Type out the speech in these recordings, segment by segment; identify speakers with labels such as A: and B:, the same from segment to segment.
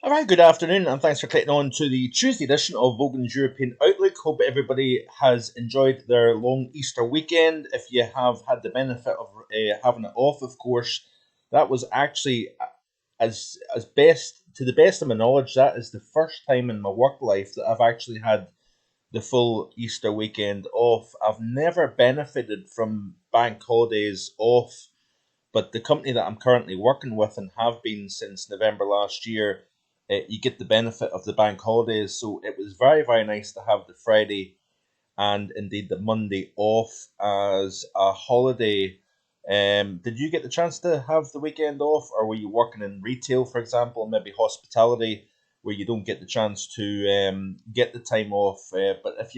A: All right, good afternoon, and thanks for clicking on to the Tuesday edition of Vogan's European Outlook. Hope everybody has enjoyed their long Easter weekend. If you have had the benefit of having it off, of course, that was actually as best to the best of my knowledge, that is the first time in my work life that I've actually had the full Easter weekend off. I've never benefited from bank holidays off, but the company that I'm currently working with and have been since November last year, you get the benefit of the bank holidays. So it was very, very nice to have the Friday and indeed the Monday off as a holiday. Did you get the chance to have the weekend off, or were you working in retail, for example, maybe hospitality, where you don't get the chance to get the time off? But if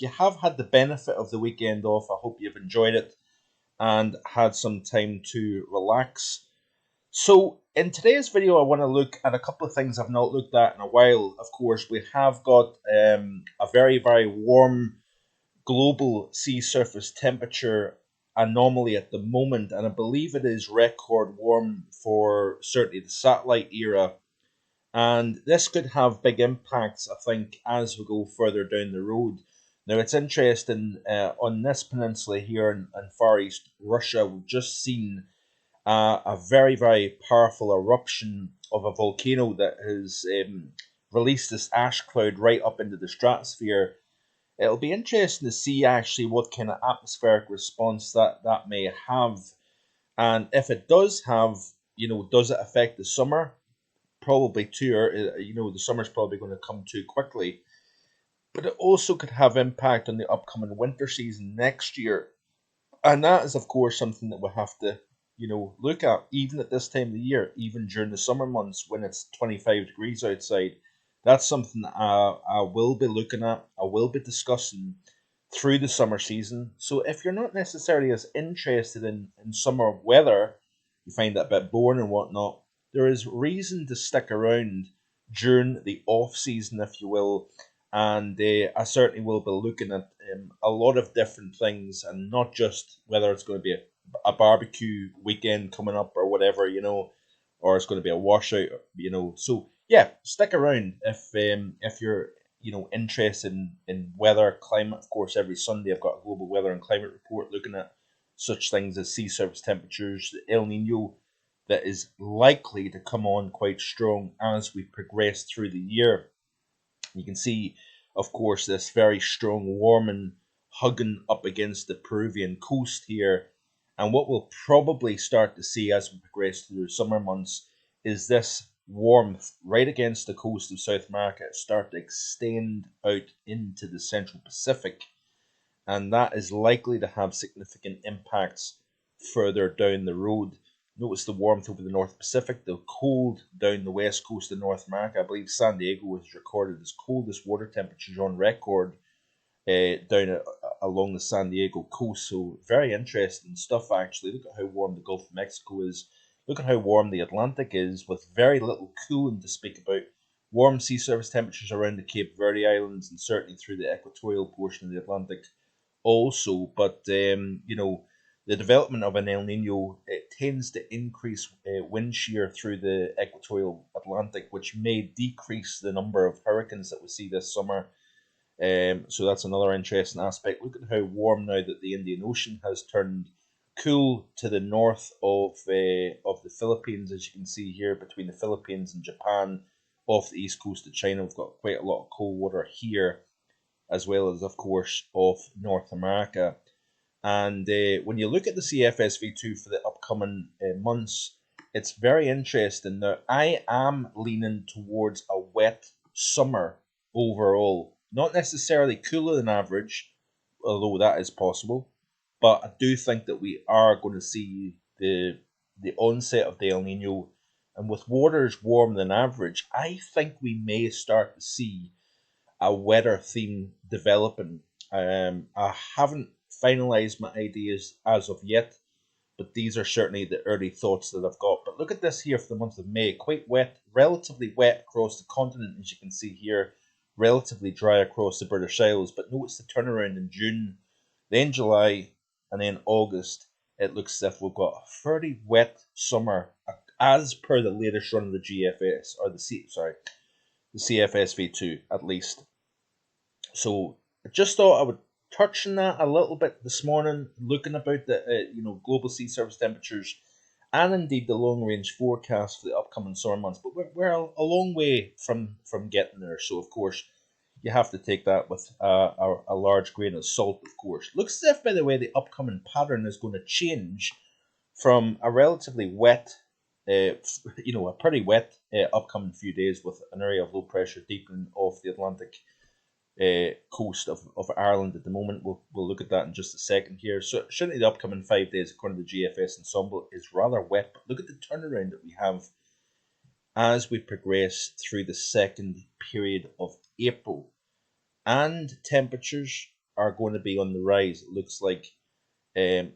A: you have had the benefit of the weekend off, I hope you've enjoyed it and had some time to relax. So, in today's video, I want to look at a couple of things I've not looked at in a while. Of course, we have got a very, very warm global sea surface temperature anomaly at the moment, and I believe it is record warm for certainly the satellite era. And this could have big impacts, I think, as we go further down the road. Now, it's interesting on this peninsula here in Far East Russia, we've just seen a very, very powerful eruption of a volcano that has released this ash cloud right up into the stratosphere. It'll be interesting to see actually what kind of atmospheric response that may have. And if it does have, does it affect the summer? Probably too, or the summer's probably going to come too quickly. But it also could have impact on the upcoming winter season next year, and that is of course something that we'll have to look at even at this time of the year, even during the summer months when it's 25 degrees outside. That's something that I will be looking at, I will be discussing through the summer season. So if you're not necessarily as interested in summer weather, you find that a bit boring and whatnot, there is reason to stick around during the off season, if you will. And I certainly will be looking at a lot of different things, and not just whether it's going to be a barbecue weekend coming up or whatever, or it's going to be a washout, So yeah, stick around if you're interested in weather, climate. Of course, every Sunday I've got a global weather and climate report looking at such things as sea surface temperatures, the El Nino that is likely to come on quite strong as we progress through the year. You can see, of course, this very strong warming hugging up against the Peruvian coast here. And what we'll probably start to see as we progress through the summer months is this warmth right against the coast of South America start to extend out into the Central Pacific. And that is likely to have significant impacts further down the road. Notice the warmth over the North Pacific, the cold down the west coast of North America. I believe San Diego has recorded its coldest water temperatures on record down along the San Diego coast. So very interesting stuff actually. Look at how warm the Gulf of Mexico is. Look at how warm the Atlantic is with very little cooling to speak about. Warm sea surface temperatures around the Cape Verde Islands and certainly through the equatorial portion of the Atlantic also. But the development of an El Nino, it tends to increase wind shear through the equatorial Atlantic, which may decrease the number of hurricanes that we see this summer. So that's another interesting aspect. Look at how warm now that the Indian Ocean has turned cool to the north of the Philippines, as you can see here between the Philippines and Japan, off the east coast of China. We've got quite a lot of cold water here, as well as, of course, off North America. And when you look at the CFSV2 for the upcoming months, it's very interesting. Now, I am leaning towards a wet summer overall. Not necessarily cooler than average, although that is possible. But I do think that we are going to see the onset of the El Nino. And with waters warmer than average, I think we may start to see a weather theme developing. I haven't finalized my ideas as of yet, but these are certainly the early thoughts that I've got. But look at this here for the month of May. Quite wet, relatively wet across the continent, as you can see here. Relatively dry across the British Isles. But notice the turnaround in June, then July, and then August. It looks as if we've got a fairly wet summer as per the latest run of the GFS, or the CFSV2 at least. So I just thought I would touch on that a little bit this morning, looking about the global sea surface temperatures and indeed the long range forecast for the upcoming summer months. But we're a long way from getting there. So of course you have to take that with a large grain of salt. Of course, looks as if, by the way, the upcoming pattern is going to change from a relatively wet, a pretty wet upcoming few days with an area of low pressure deepening off the Atlantic coast of Ireland at the moment. We'll look at that in just a second here. So certainly the upcoming 5 days, according to the GFS ensemble, is rather wet. But look at the turnaround that we have as we progress through the second period of April. And temperatures are going to be on the rise, it looks like,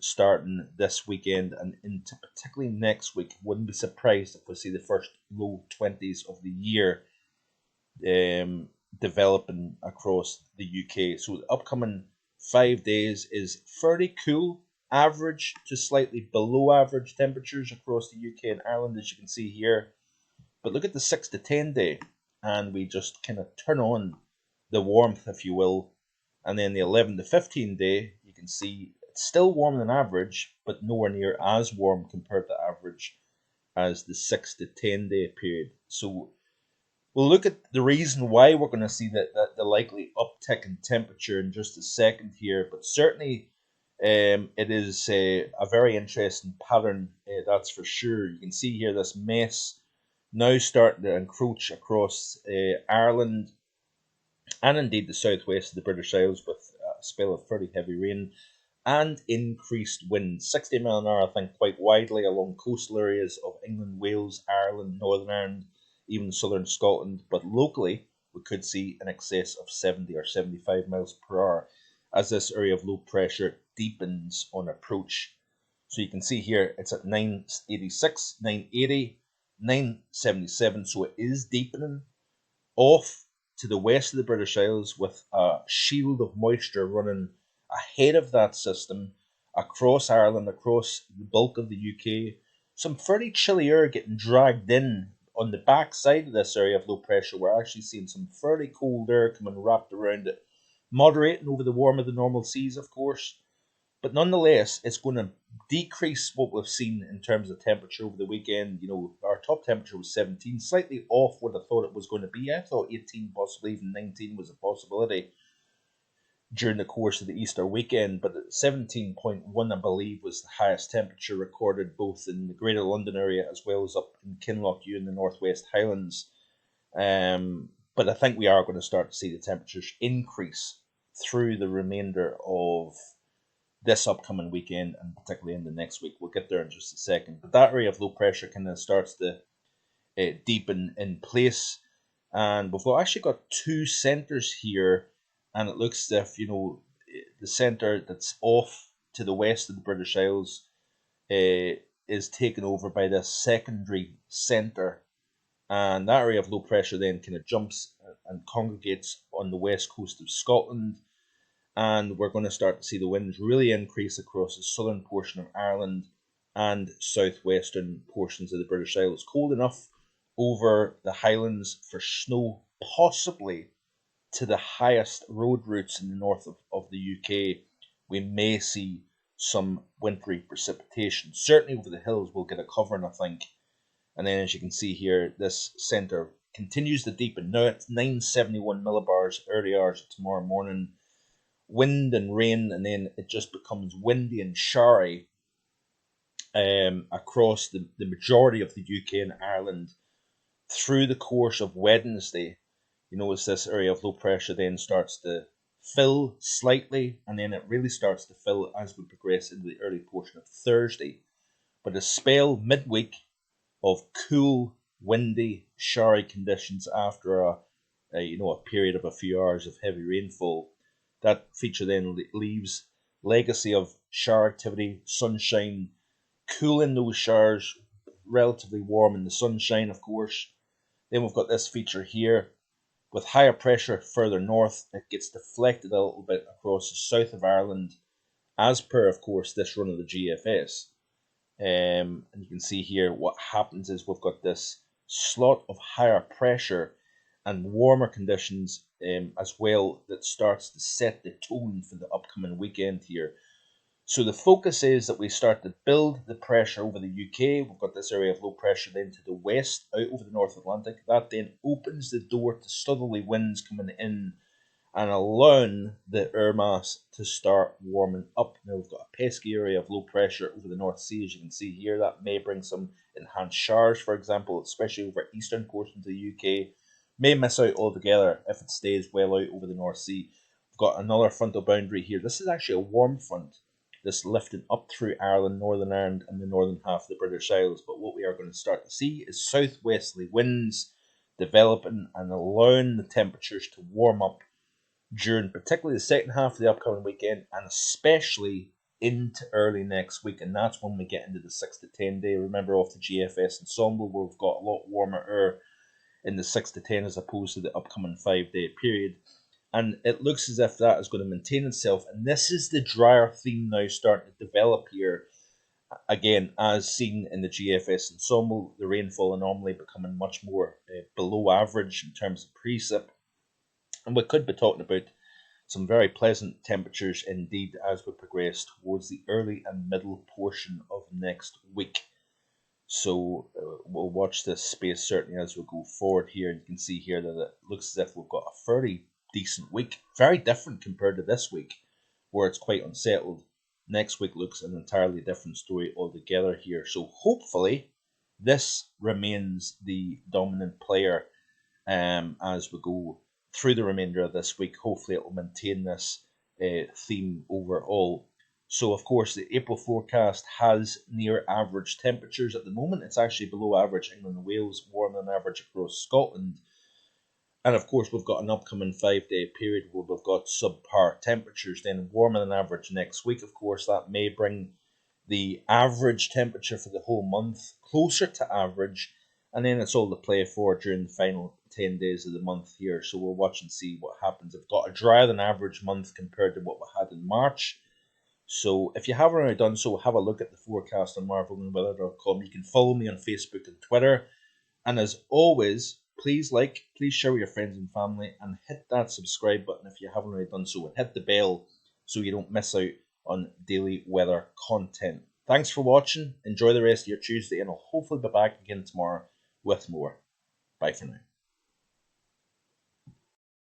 A: starting this weekend and into particularly next week. Wouldn't be surprised if we see the first low 20s of the year developing across the UK. So the upcoming 5 days is fairly cool, average to slightly below average temperatures across the UK and Ireland, as you can see here. But look at the 6 to 10 day, and we just kind of turn on the warmth, if you will. And then the 11 to 15 day, you can see it's still warmer than average, but nowhere near as warm compared to average as the 6 to 10 day period. So we'll look at the reason why we're going to see the likely uptick in temperature in just a second here. But certainly it is a very interesting pattern, that's for sure. You can see here this mess now starting to encroach across Ireland and indeed the southwest of the British Isles, with a spell of fairly heavy rain and increased wind, 60 mile an hour, I think, quite widely along coastal areas of England, Wales, Ireland, Northern Ireland, even southern Scotland. But locally, we could see in excess of 70 or 75 miles per hour as this area of low pressure deepens on approach. So you can see here it's at 986, 980, 977. So it is deepening off to the west of the British Isles, with a shield of moisture running ahead of that system across Ireland, across the bulk of the UK. Some fairly chilly air getting dragged in on the back side of this area of low pressure. We're actually seeing some fairly cold air coming wrapped around it, moderating over the warmer than normal seas, of course. But nonetheless, it's going to decrease what we've seen in terms of temperature over the weekend. Our top temperature was 17, slightly off what I thought it was going to be. I thought 18, possibly even 19 was a possibility during the course of the Easter weekend. But 17.1, I believe, was the highest temperature recorded both in the Greater London area as well as up in Kinlochhew in the Northwest Highlands. But I think we are going to start to see the temperatures increase through the remainder of this upcoming weekend, and particularly in the next week. We'll get there in just a second. But that area of low pressure kind of starts to deepen in place. And we've actually got two centres here, and it looks as if, the centre that's off to the west of the British Isles is taken over by this secondary centre. And that area of low pressure then kind of jumps and congregates on the west coast of Scotland. And we're going to start to see the winds really increase across the southern portion of Ireland and southwestern portions of the British Isles. Cold enough over the Highlands for snow, possibly to the highest road routes in the north of the UK. We may see some wintry precipitation. Certainly over the hills we'll get a covering, I think. And then, as you can see here, this centre continues to deepen. Now it's 971 millibars early hours of tomorrow morning. Wind and rain, and then it just becomes windy and showery across the majority of the UK and Ireland through the course of Wednesday. As this area of low pressure then starts to fill slightly, and then it really starts to fill as we progress into the early portion of Thursday. But a spell midweek of cool, windy, showery conditions after a period of a few hours of heavy rainfall. That feature then leaves legacy of shower activity, sunshine, cool in those showers, relatively warm in the sunshine, of course. Then we've got this feature here with higher pressure further north. It gets deflected a little bit across the south of Ireland, as per, of course, this run of the GFS. And you can see here what happens is we've got this slot of higher pressure and warmer conditions as well that starts to set the tone for the upcoming weekend here. So the focus is that we start to build the pressure over the UK. We've got this area of low pressure then to the west, out over the North Atlantic. That then opens the door to southerly winds coming in and allowing the air mass to start warming up. Now we've got a pesky area of low pressure over the North Sea, as you can see here. That may bring some enhanced showers, for example, especially over eastern portions of the UK. May miss out altogether if it stays well out over the North Sea. We've got another frontal boundary here. This is actually a warm front that's lifting up through Ireland, Northern Ireland, and the northern half of the British Isles. But what we are going to start to see is southwesterly winds developing and allowing the temperatures to warm up during particularly the second half of the upcoming weekend and especially into early next week. And that's when we get into the 6 to 10 day. Remember off the GFS ensemble where we've got a lot warmer air in the 6 to 10 as opposed to the upcoming 5 day period. And it looks as if that is going to maintain itself. And this is the drier theme now starting to develop here. Again, as seen in the GFS ensemble, the rainfall anomaly becoming much more below average in terms of precip. And we could be talking about some very pleasant temperatures indeed as we progress towards the early and middle portion of next week. So we'll watch this space certainly as we go forward here. And you can see here that it looks as if we've got a fairly decent week. Very different compared to this week where it's quite unsettled. Next week looks an entirely different story altogether here. So hopefully this remains the dominant player as we go through the remainder of this week. Hopefully, it will maintain this theme overall. So, of course, the April forecast has near average temperatures at the moment. It's actually below average England and Wales, warmer than average across Scotland. And of course, we've got an upcoming 5 day period where we've got subpar temperatures, then warmer than average next week. Of course, that may bring the average temperature for the whole month closer to average. And then it's all to play for during the final 10 days of the month here. So we'll watch and see what happens. We've got a drier than average month compared to what we had in March. So if you haven't already done so, have a look at the forecast on MarkVoganWeather.com. You can follow me on Facebook and Twitter. And as always, please please share with your friends and family, and hit that subscribe button if you haven't already done so, and hit the bell so you don't miss out on daily weather content. Thanks for watching. Enjoy the rest of your Tuesday, and I'll hopefully be back again tomorrow with more. Bye for now.